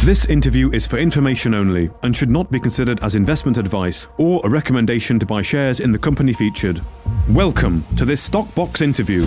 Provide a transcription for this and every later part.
This interview is for information only and should not be considered as investment advice or a recommendation to buy shares in the company featured. Welcome to this Stock Box interview.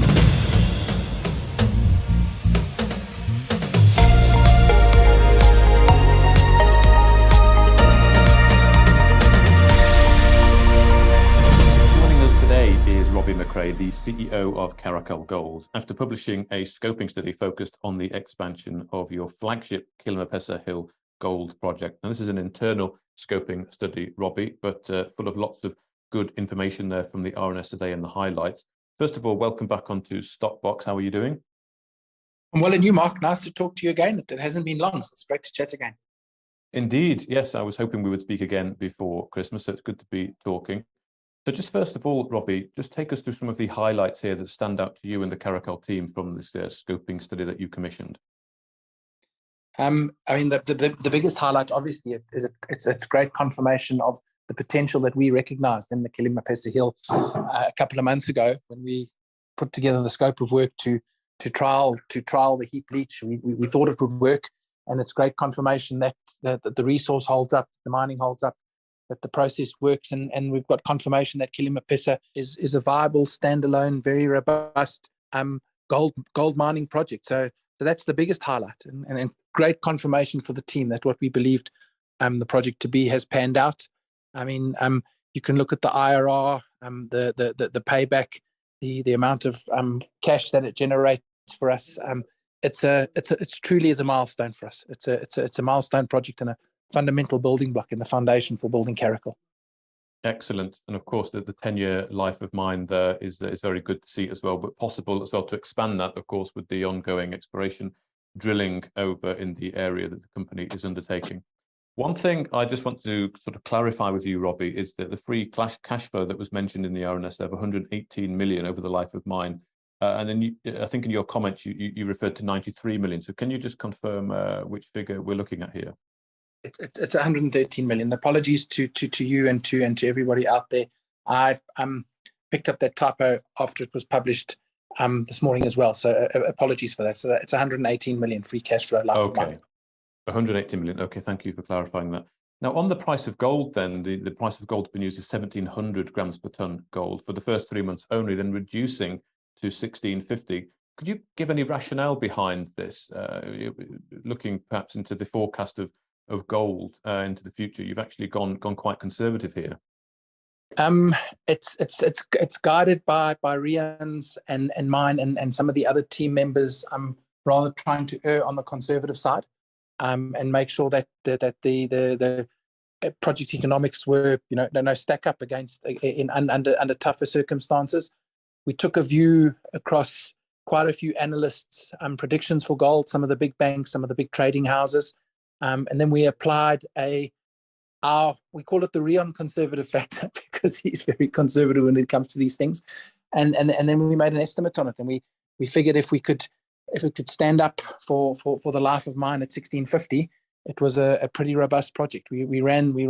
The CEO of Caracal Gold, after publishing a scoping study focused on the expansion of your flagship Kilimapesa Hill gold project. Now, this is an internal scoping study, Robbie, but full of lots of good information there from the RNS today and the highlights. First of all, welcome back onto Stockbox. How are you doing? I'm well, and you, Mark. Nice to talk to you again. It hasn't been long, so it's great to chat again. Indeed, yes. I was hoping we would speak again before Christmas, so it's good to be talking. So just first of all, Robbie, just take us through some of the highlights here that stand out to you and the Caracal team from this scoping study that you commissioned. I mean, the biggest highlight, obviously, is it's great confirmation of the potential that we recognised in the Kilimapesa Hill a couple of months ago when we put together the scope of work to trial the heap leach. We thought it would work, and it's great confirmation that the resource holds up, the mining holds up, that the process works, and we've got confirmation that Kilimapesa is a viable, standalone, very robust gold mining project. So that's the biggest highlight, and great confirmation for the team that what we believed the project to be has panned out. I mean, you can look at the IRR, the payback, the amount of cash that it generates for us. It's truly is a milestone for us. It's a milestone project and a fundamental building block in the foundation for building Caracal. Excellent. And of course, the 10-year life of mine there is very good to see as well, but possible as well to expand that, of course, with the ongoing exploration drilling over in the area that the company is undertaking. One thing I just want to sort of clarify with you, Robbie, is that the free cash flow that was mentioned in the RNS there of 118 million over the life of mine. And then I think in your comments, you referred to 93 million. So can you just confirm which figure we're looking at here? It's 113 million. Apologies to you and to everybody out there. I picked up that typo after it was published this morning as well. So apologies for that. So it's 118 million free cash flow life of mine. 118 million. Okay, thank you for clarifying that. Now, on the price of gold, then the price of gold been used is 1,700 grams per ton gold for the first 3 months only, then reducing to 1,650. Could you give any rationale behind this? Looking perhaps into the forecast of gold into the future, you've actually gone quite conservative here. It's guided by Rian's and mine and some of the other team members. Rather trying to err on the conservative side, and make sure that the project economics were no stack up against under tougher circumstances. We took a view across quite a few analysts' predictions for gold, some of the big banks, some of the big trading houses. And then we applied we call it the Rion conservative factor because he's very conservative when it comes to these things. And then we made an estimate on it, and we figured if we could stand up for the life of mine at 1650, it was a pretty robust project. We obviously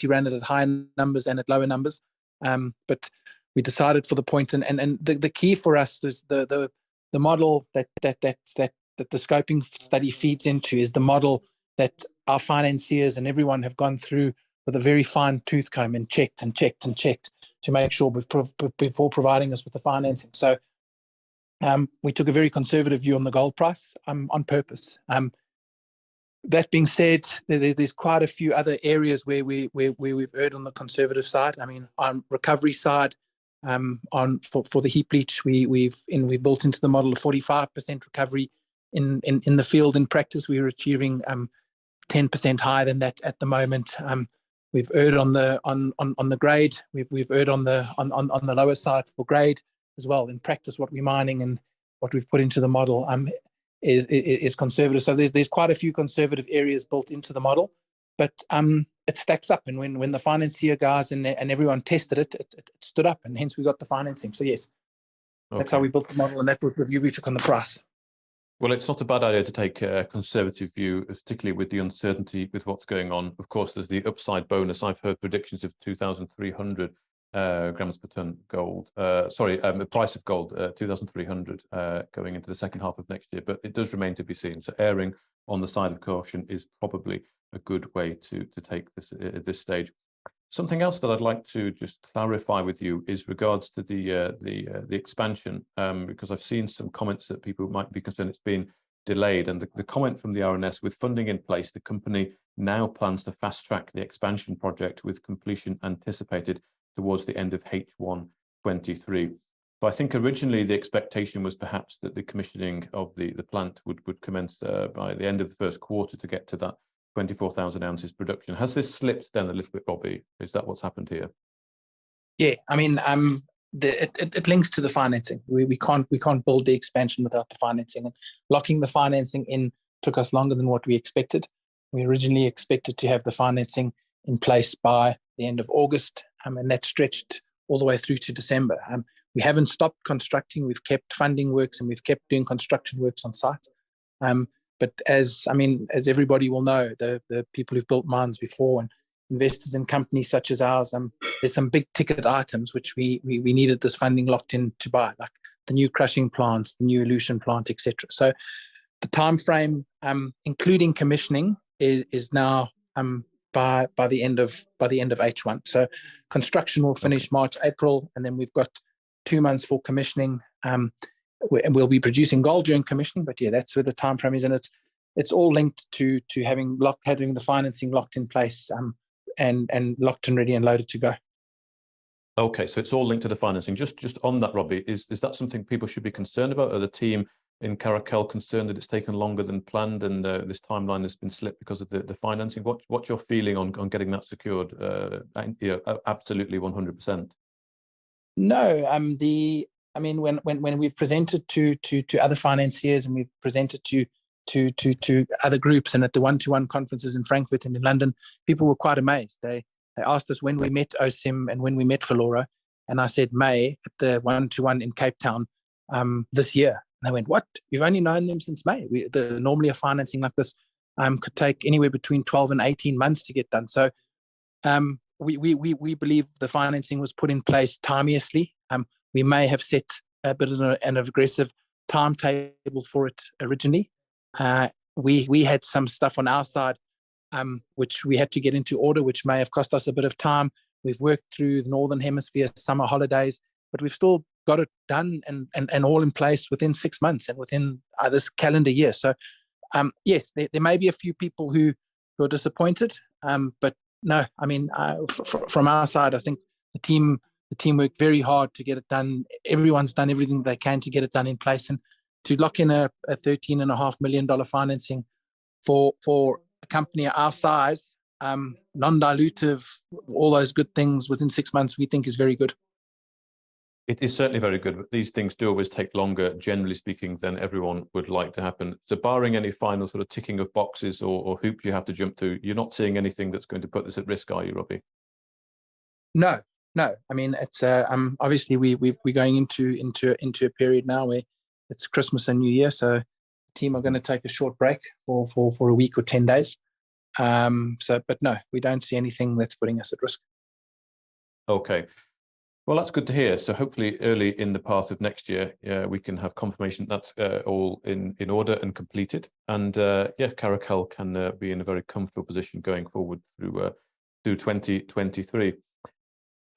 ran it at high numbers and at lower numbers, but we decided for the point, and the key for us was the model that the scoping study feeds into is the model that our financiers and everyone have gone through with a very fine tooth comb and checked to make sure before providing us with the financing. So we took a very conservative view on the gold price on purpose. That being said, there's quite a few other areas where we've erred on the conservative side. I mean, on recovery side, for the heap leach, we've built into the model a 45% recovery. In the field, in practice, we were achieving 10% higher than that at the moment. We've erred on the grade. We've erred on the lower side for grade as well. In practice, what we're mining and what we've put into the model is conservative. So there's quite a few conservative areas built into the model, but it stacks up. And when the financier guys and everyone tested it, it stood up, and hence we got the financing. So yes, that's how we built the model, and that was the view we took on the price. Well, it's not a bad idea to take a conservative view, particularly with the uncertainty with what's going on. Of course, there's the upside bonus. I've heard predictions of 2,300 grams per ton gold. The price of gold, 2,300 going into the second half of next year. But it does remain to be seen. So erring on the side of caution is probably a good way to take this at this stage. Something else that I'd like to just clarify with you is regards to the expansion, because I've seen some comments that people might be concerned it's been delayed, and the comment from the RNS: with funding in place, the company now plans to fast track the expansion project with completion anticipated towards the end of H1 23. So I think originally the expectation was perhaps that the commissioning of the plant would commence by the end of the first quarter to get to that 24,000 ounces production. Has this slipped then a little bit, Robbie? Is that what's happened here? Yeah, I mean, it links to the financing. We can't build the expansion without the financing, and locking the financing in took us longer than what we expected. We originally expected to have the financing in place by the end of August, and that stretched all the way through to December. We haven't stopped constructing. We've kept funding works and we've kept doing construction works on site. But as everybody will know, the people who've built mines before and investors in companies such as ours, there's some big ticket items which we needed this funding locked in to buy, like the new crushing plants, the new elution plant, etc. So the time frame, including commissioning, is now by the end of H1. So construction will finish March, April, and then we've got 2 months for commissioning. We'll be producing gold during commissioning, but yeah, that's where the time frame is, and it's all linked to having the financing locked in place, and locked and ready and loaded to go. Okay, so it's all linked to the financing. Just on that, Robbie, is that something people should be concerned about? Are the team in Caracal concerned that it's taken longer than planned and this timeline has been slipped because of the financing? What's your feeling on getting that secured? Absolutely 100%. No, when we've presented to other financiers and we've presented to other groups and at the one-to-one conferences in Frankfurt and in London, people were quite amazed. They asked us when we met OSIM and when we met Valora, and I said May at the one-to-one in Cape Town this year. And they went, "What? You've only known them since May?" Normally a financing like this could take anywhere between 12 and 18 months to get done. So we believe the financing was put in place timeously. We may have set a bit of an aggressive timetable for it originally. We had some stuff on our side which we had to get into order, which may have cost us a bit of time. We've worked through the Northern Hemisphere summer holidays, but we've still got it done and all in place within 6 months and within this calendar year. So yes, there may be a few people who are disappointed, but no, I mean, from our side, I think the team worked very hard to get it done. Everyone's done everything they can to get it done in place, and to lock in a $13.5 million financing for a company our size, non-dilutive, all those good things within 6 months, we think is very good. It is certainly very good, but these things do always take longer, generally speaking, than everyone would like to happen. So barring any final sort of ticking of boxes or hoops you have to jump through, you're not seeing anything that's going to put this at risk, are you, Robbie? No. I mean, it's obviously we're going into a period now where it's Christmas and New Year, so the team are going to take a short break for a week or 10 days. But no, we don't see anything that's putting us at risk. Okay. Well, that's good to hear. So hopefully early in the part of next year, we can have confirmation that's all in order and completed. And Caracal can be in a very comfortable position going forward through 2023.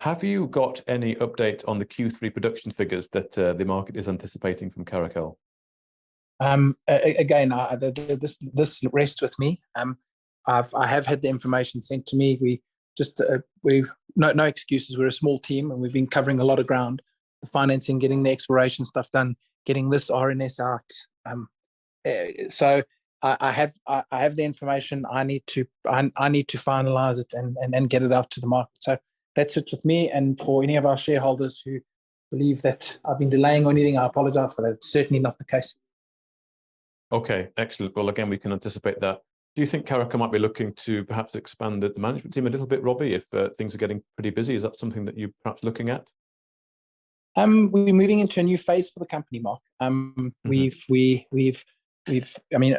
Have you got any update on the Q3 production figures that the market is anticipating from Caracal? Again, this rests with me. I have had the information sent to me. No excuses. We're a small team and we've been covering a lot of ground. The financing, getting the exploration stuff done, getting this RNS out. So I have the information. I need to finalize it and get it out to the market. So that's it with me. And for any of our shareholders who believe that I've been delaying or anything, I apologize for that. It's certainly not the case. Okay, excellent. Well, again, we can anticipate that. Do you think Caracal might be looking to perhaps expand the management team a little bit, Robbie, if things are getting pretty busy? Is that something that you're perhaps looking at? We're moving into a new phase for the company, Mark. We've I mean,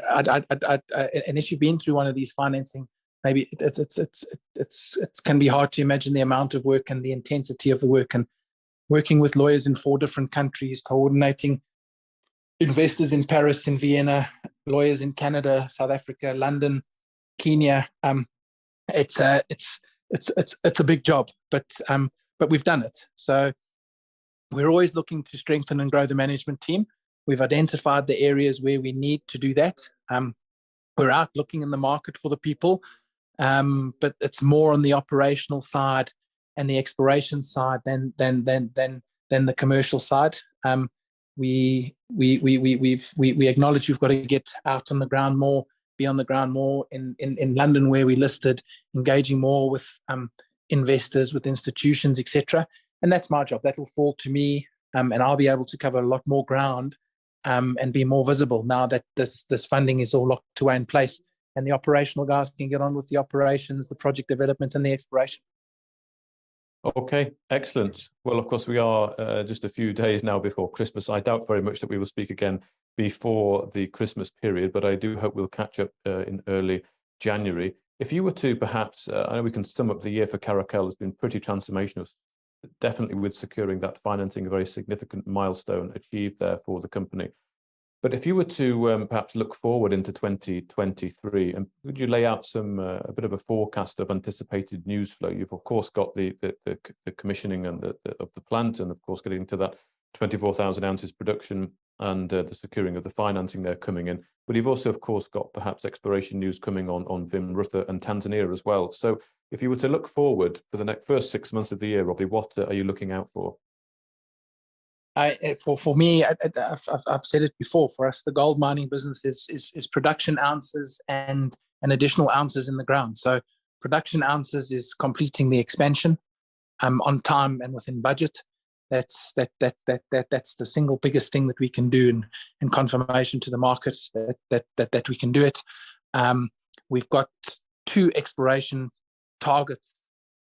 unless you've been through one of these financing, maybe it can be hard to imagine the amount of work and the intensity of the work, and working with lawyers in 4 different countries, coordinating investors in Paris and Vienna, lawyers in Canada, South Africa, London, Kenya. It's a big job, but we've done it. So we're always looking to strengthen and grow the management team. We've identified the areas where we need to do that. We're out looking in the market for the people, but it's more on the operational side and the exploration side than the commercial side. We acknowledge we've got to get out on the ground more, be on the ground more in London where we listed, engaging more with investors, with institutions, etc. And that's my job. That will fall to me, and I'll be able to cover a lot more ground and be more visible now that this funding is all locked away in place, and the operational guys can get on with the operations, the project development, and the exploration. Okay, excellent. Well, of course, we are just a few days now before Christmas. I doubt very much that we will speak again before the Christmas period, but I do hope we'll catch up in early January. If you were to perhaps, I know we can sum up the year for Caracal has been pretty transformational, definitely with securing that financing, a very significant milestone achieved there for the company. But if you were to perhaps look forward into 2023, and would you lay out some a bit of a forecast of anticipated news flow? You've of course got the commissioning and of the plant, and of course getting to that 24,000 ounces production and the securing of the financing there coming in. But you've also of course got perhaps exploration news coming on Vimrutha and Tanzania as well. So if you were to look forward for the first 6 months of the year, Robbie, what are you looking out for? For me, I've said it before. For us, the gold mining business is production ounces and additional ounces in the ground. So production ounces is completing the expansion on time and within budget. That's the single biggest thing that we can do, and confirmation to the markets that we can do it. We've got 2 exploration targets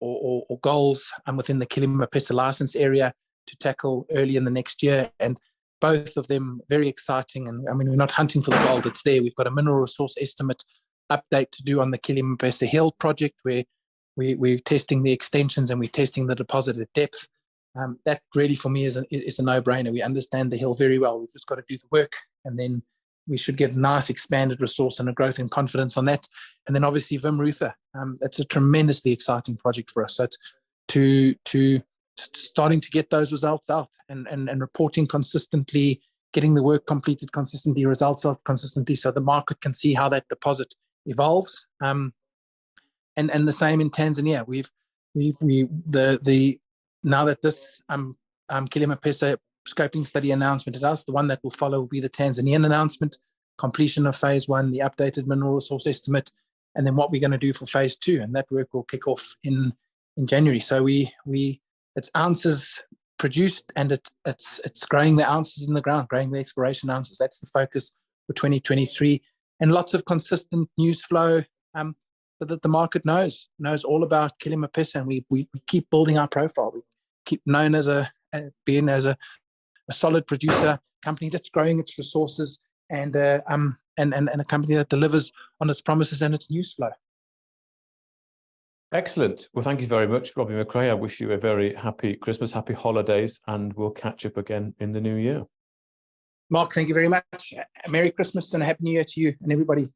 or goals within the Kilimapesa license area to tackle early in the next year, and both of them very exciting. And I mean, we're not hunting for the gold, it's there. We've got a mineral resource estimate update to do on the Kilimapesa Hill project, where we're testing the extensions and we're testing the deposit at depth. That really for me is a no-brainer. We understand the hill very well. We've just got to do the work, and then we should get a nice expanded resource and a growth in confidence on that. And then obviously Vimrutha, that's a tremendously exciting project for us. So it's to starting to get those results out and reporting consistently, getting the work completed consistently, results out consistently, so the market can see how that deposit evolves. And the same in Tanzania. Now that this Kilimapesa scoping study announcement is us, the one that will follow will be the Tanzanian announcement, completion of phase 1, the updated mineral resource estimate, and then what we're going to do for phase 2, and that work will kick off in January. So it's ounces produced, and it's growing the ounces in the ground, growing the exploration ounces. That's the focus for 2023, and lots of consistent news flow, so that the market knows all about Kilimapesa, and we keep building our profile. We keep known as being a solid producer company that's growing its resources, and a company that delivers on its promises and its news flow. Excellent. Well, thank you very much, Robbie McRae. I wish you a very happy Christmas, happy holidays, and we'll catch up again in the new year. Mark, thank you very much. Merry Christmas and a Happy New Year to you and everybody.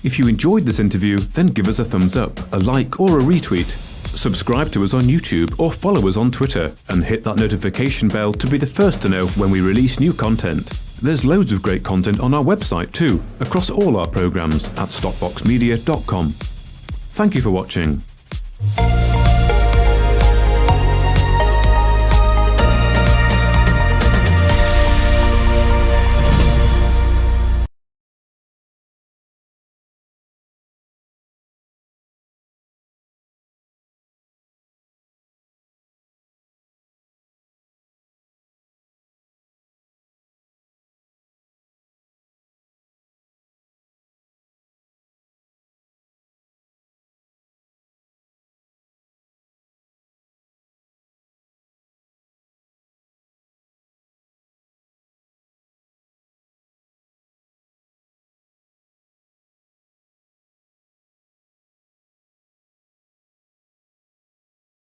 If you enjoyed this interview, then give us a thumbs up, a like or a retweet. Subscribe to us on YouTube or follow us on Twitter, and hit that notification bell to be the first to know when we release new content. There's loads of great content on our website too, across all our programs at stockboxmedia.com. Thank you for watching.